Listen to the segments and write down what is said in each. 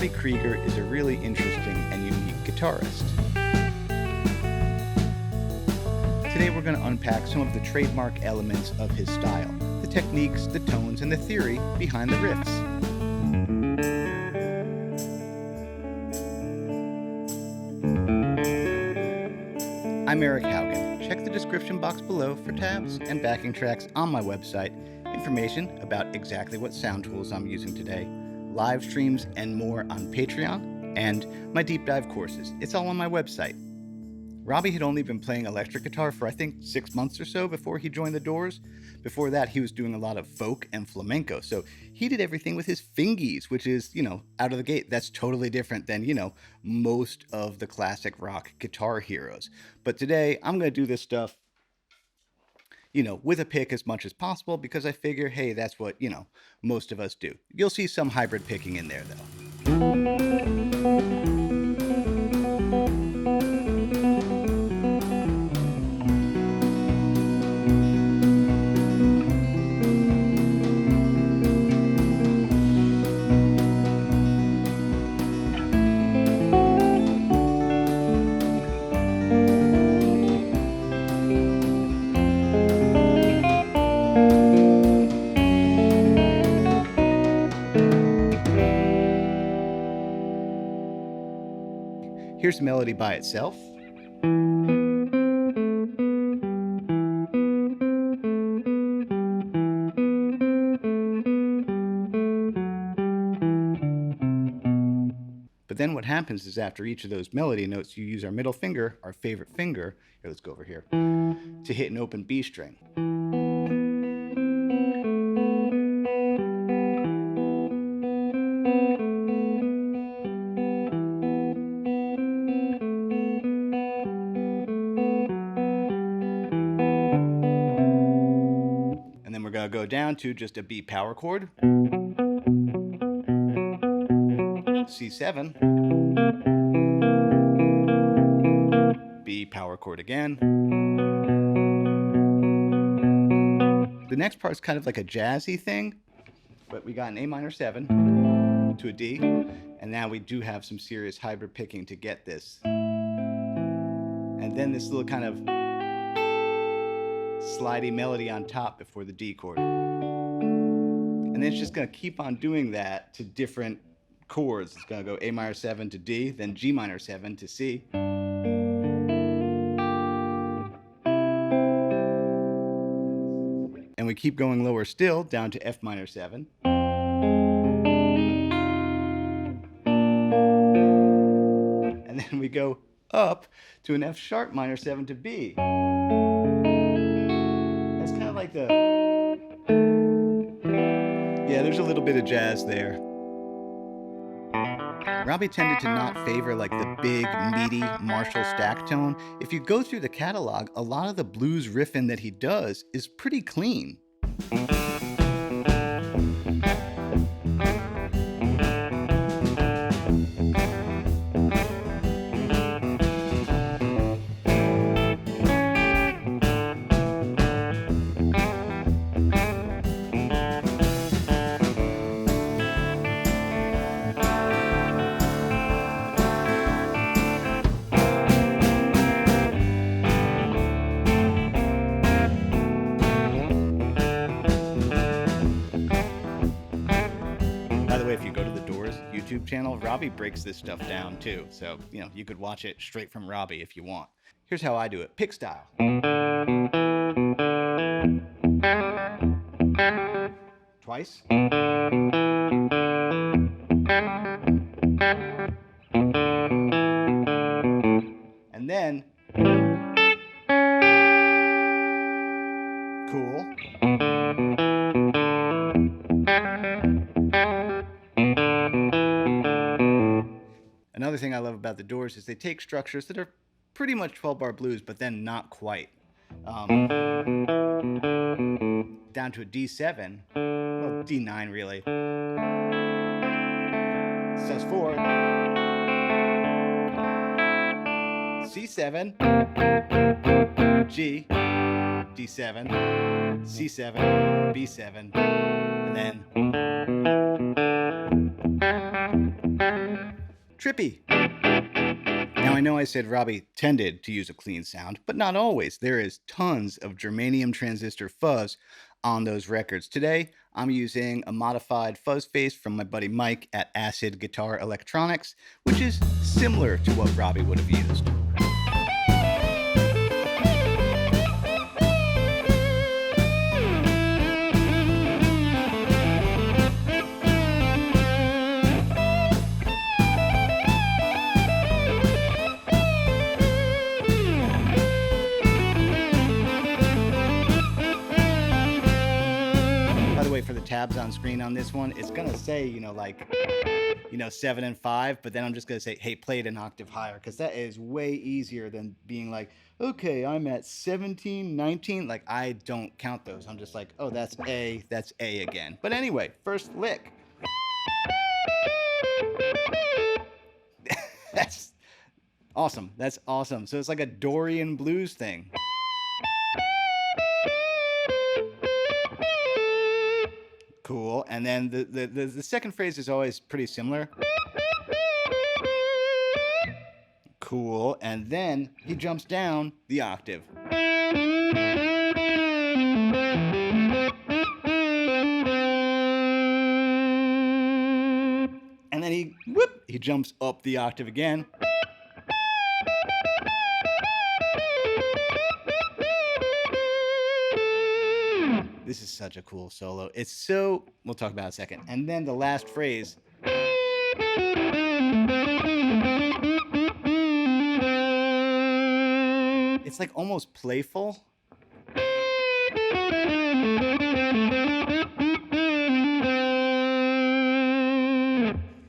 Robbie Krieger is a really interesting and unique guitarist. Today we're going to unpack some of the trademark elements of his style, the techniques, the tones, and the theory behind the riffs. I'm Eric Haugen. Check the description box below for tabs and backing tracks on my website, information about exactly what sound tools I'm using today, live streams and more on Patreon, and my deep dive courses. It's all on my website. Robbie had only been playing electric guitar for I think 6 months or so before he joined the Doors. Before that, he was doing a lot of folk and flamenco. So he did everything with his fingies, which is, out of the gate, that's totally different than, most of the classic rock guitar heroes. But today, I'm going to do this stuff, with a pick as much as possible because I figure, hey, that's what, most of us do. You'll see some hybrid picking in there, though. Here's the melody by itself. But then what happens is after each of those melody notes, you use our middle finger, our favorite finger, here, let's go over here, to hit an open B string. Go down to just a B power chord, C7, B power chord again. The next part is kind of like a jazzy thing, but we got an A minor 7 to a D, and now we do have some serious hybrid picking to get this. And then this little kind of slidey melody on top before the D chord. And then it's just going to keep on doing that to different chords. It's going to go A minor 7 to D, then G minor 7 to C. And we keep going lower still, down to F minor 7. And then we go up to an F sharp minor 7 to B. Like there's a little bit of jazz there. Robbie tended to not favor like the big, meaty Marshall stack tone. If you go through the catalog, a lot of the blues riffing that he does is pretty clean. If you go to the Doors YouTube channel, Robbie breaks this stuff down too. So, you could watch it straight from Robbie if you want. Here's how I do it. Pick style. Twice. And then cool. Another thing I love about the Doors is they take structures that are pretty much 12-bar blues, but then not quite. Down to a D7, well, D9 really. Sus4, C7, G, D7, C7, B7, and then trippy. Now I know I said Robbie tended to use a clean sound, but not always. There is tons of germanium transistor fuzz on those records. Today, I'm using a modified fuzz face from my buddy Mike at Acid Guitar Electronics, which is similar to what Robbie would have used. For the tabs on screen on this one, it's gonna say, like, 7 and 5, but then I'm just gonna say, hey, play it an octave higher, because that is way easier than being like, okay, I'm at 17, 19. Like, I don't count those. I'm just like, oh, that's A again. But anyway, first lick. That's awesome. That's awesome. So it's like a Dorian blues thing. Cool. And then the second phrase is always pretty similar. Cool. And then he jumps down the octave. And then he jumps up the octave again. This is such a cool solo. We'll talk about it in a second. And then the last phrase. It's like almost playful.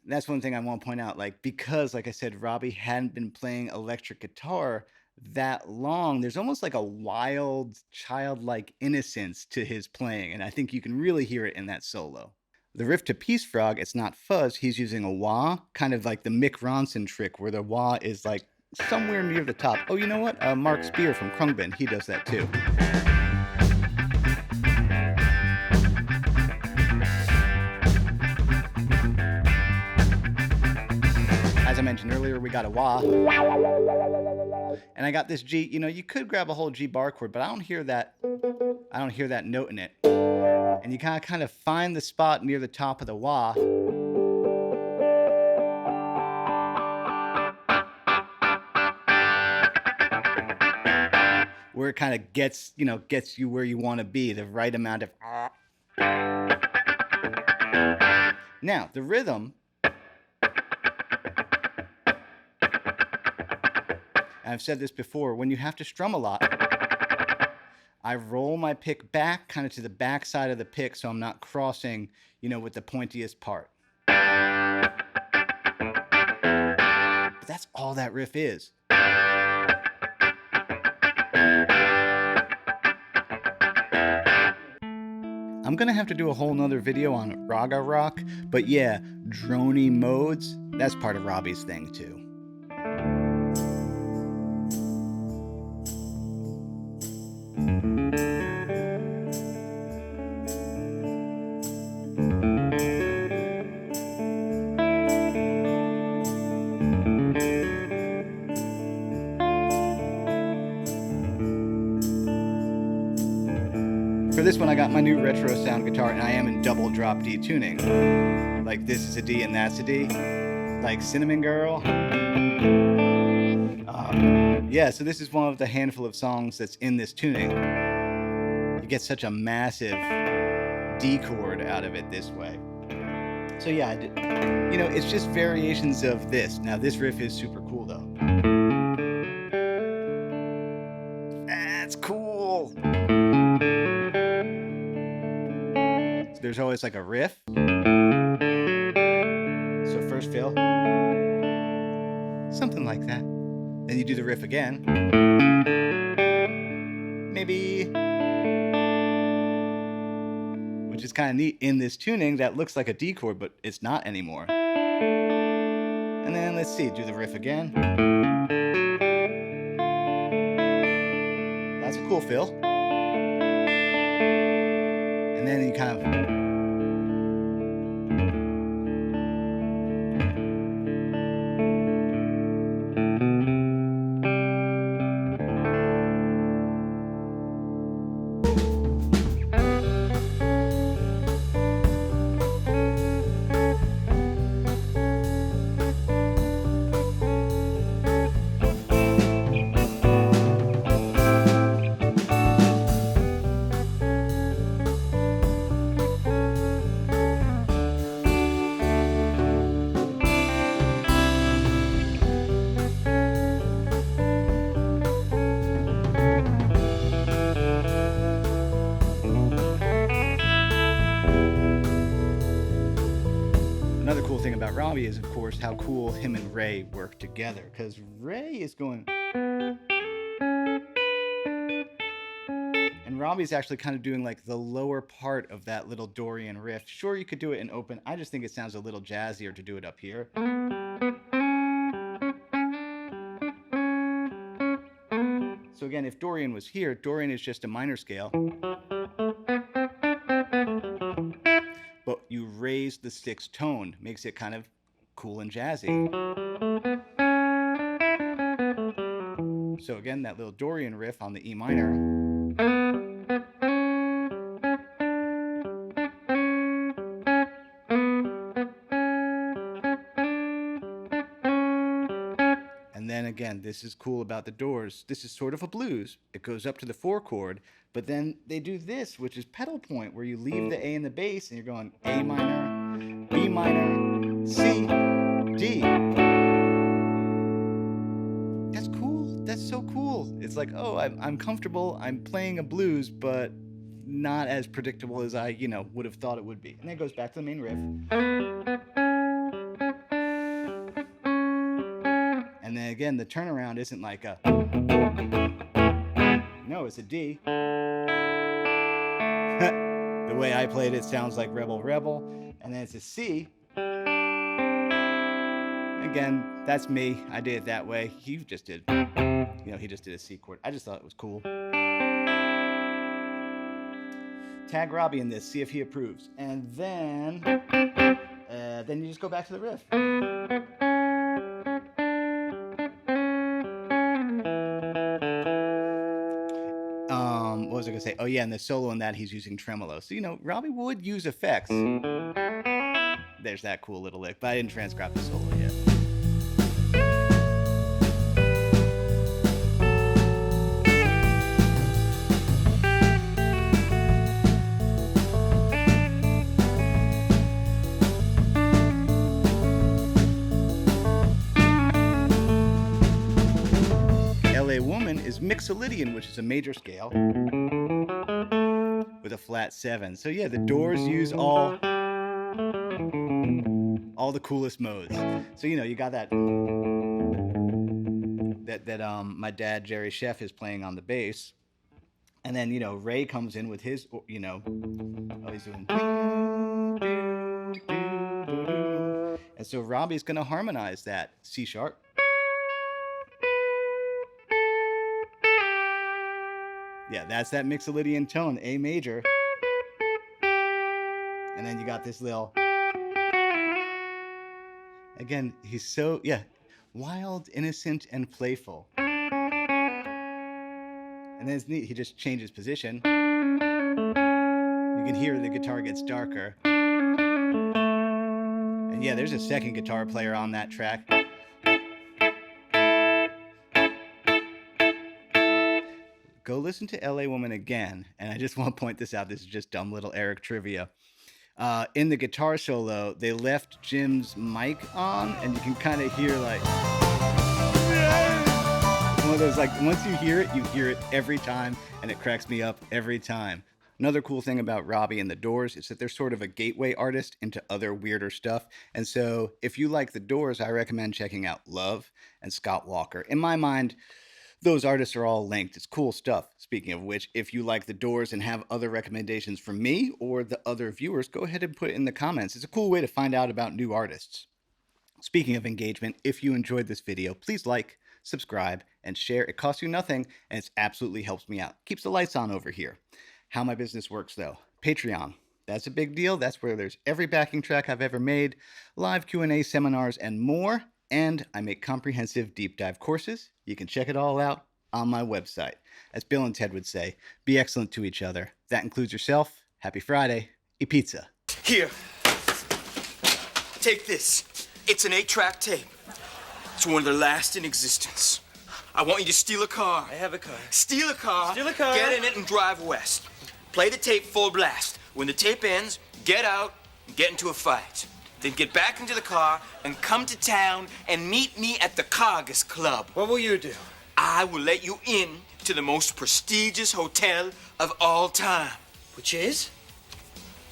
That's one thing I want to point out, because, like I said, Robbie hadn't been playing electric guitar that long, there's almost like a wild, childlike innocence to his playing, and I think you can really hear it in that solo. The riff to Peace Frog, it's not fuzz, he's using a wah, kind of like the Mick Ronson trick, where the wah is like somewhere near the top. Oh, you know what? Mark Spear from Krungbin, he does that too. As I mentioned earlier, we got a wah. And I got this G. You could grab a whole G bar chord, but I don't hear that note in it. And you kind of find the spot near the top of the wah. Where it kind of gets you where you want to be, the right amount of. Now, the rhythm. I've said this before, when you have to strum a lot, I roll my pick back kind of to the back side of the pick so I'm not crossing, with the pointiest part. But that's all that riff is. I'm going to have to do a whole nother video on Raga Rock, but yeah, drony modes, that's part of Robbie's thing too. For this one, I got my new retro sound guitar, and I am in double drop D tuning. Like, this is a D and that's a D. Like Cinnamon Girl. Yeah, so this is one of the handful of songs that's in this tuning. You get such a massive D chord out of it this way. So yeah, I did, it's just variations of this. Now, this riff is super cool, though. That's cool. There's always like a riff. So first fill. Something like that. Then you do the riff again. Maybe. Which is kind of neat in this tuning that looks like a D chord, but it's not anymore. And then let's see, do the riff again. That's a cool fill. And then you kind of. Another cool thing about Robbie is, of course, how cool him and Ray work together, because Ray is going... And Robbie's actually kind of doing like the lower part of that little Dorian riff. Sure, you could do it in open. I just think it sounds a little jazzier to do it up here. So again, if Dorian was here, Dorian is just a minor scale. But you raise the sixth tone, makes it kind of cool and jazzy. So again, that little Dorian riff on the E minor. And then again, this is cool about the Doors. This is sort of a blues. It goes up to the 4 chord, but then they do this, which is pedal point, where you leave the A in the bass and you're going A minor, B minor, C, D. That's cool. That's so cool. It's like, oh, I'm comfortable. I'm playing a blues, but not as predictable as I, would have thought it would be. And then it goes back to the main riff. And then again, the turnaround isn't like a... No, it's a D. The way I played it sounds like Rebel Rebel. And then it's a C. Again, that's me. I did it that way. He just did, he just did a C chord. I just thought it was cool. Tag Robbie in this, see if he approves. And then you just go back to the riff. What was I going to say? Oh, yeah, and the solo in that, he's using tremolo. So, Robbie would use effects. There's that cool little lick, but I didn't transcribe the solo yet. LA Woman is Mixolydian, which is a major scale with a flat 7. So yeah, the Doors use all the coolest modes. So you got that my dad Jerry Sheff is playing on the bass, and then Ray comes in with his he's doing, and so Robbie's gonna harmonize that C sharp. Yeah, that's that Mixolydian tone, A major. And then you got this little... Again, he's so, wild, innocent, and playful. And then it's neat, he just changes position. You can hear the guitar gets darker. And yeah, there's a second guitar player on that track. Go listen to LA Woman again, and I just want to point this out. This is just dumb little Eric trivia. In the guitar solo, they left Jim's mic on, and you can kind of hear like one of those, like, once you hear it every time, and it cracks me up every time. Another cool thing about Robbie and the Doors is that they're sort of a gateway artist into other weirder stuff. And so if you like the Doors, I recommend checking out Love and Scott Walker. In my mind, those artists are all linked. It's cool stuff. Speaking of which, if you like the Doors and have other recommendations from me or the other viewers, go ahead and put it in the comments. It's a cool way to find out about new artists. Speaking of engagement, if you enjoyed this video, please like, subscribe, and share. It costs you nothing, and it absolutely helps me out. Keeps the lights on over here. How my business works, though. Patreon. That's a big deal. That's where there's every backing track I've ever made, live Q&A seminars, and more. And I make comprehensive deep dive courses. You can check it all out on my website. As Bill and Ted would say, be excellent to each other. That includes yourself. Happy Friday. Eat pizza. Here. Take this. It's an 8-track tape. It's one of the last in existence. I want you to steal a car. I have a car. Steal a car. Steal a car. Get in it and drive west. Play the tape full blast. When the tape ends, get out and get into a fight. Then get back into the car and come to town and meet me at the Cargus Club. What will you do? I will let you in to the most prestigious hotel of all time. Which is?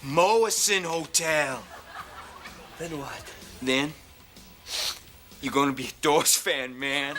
Morrison Hotel. Then what? Then, you're gonna be a Doors fan, man.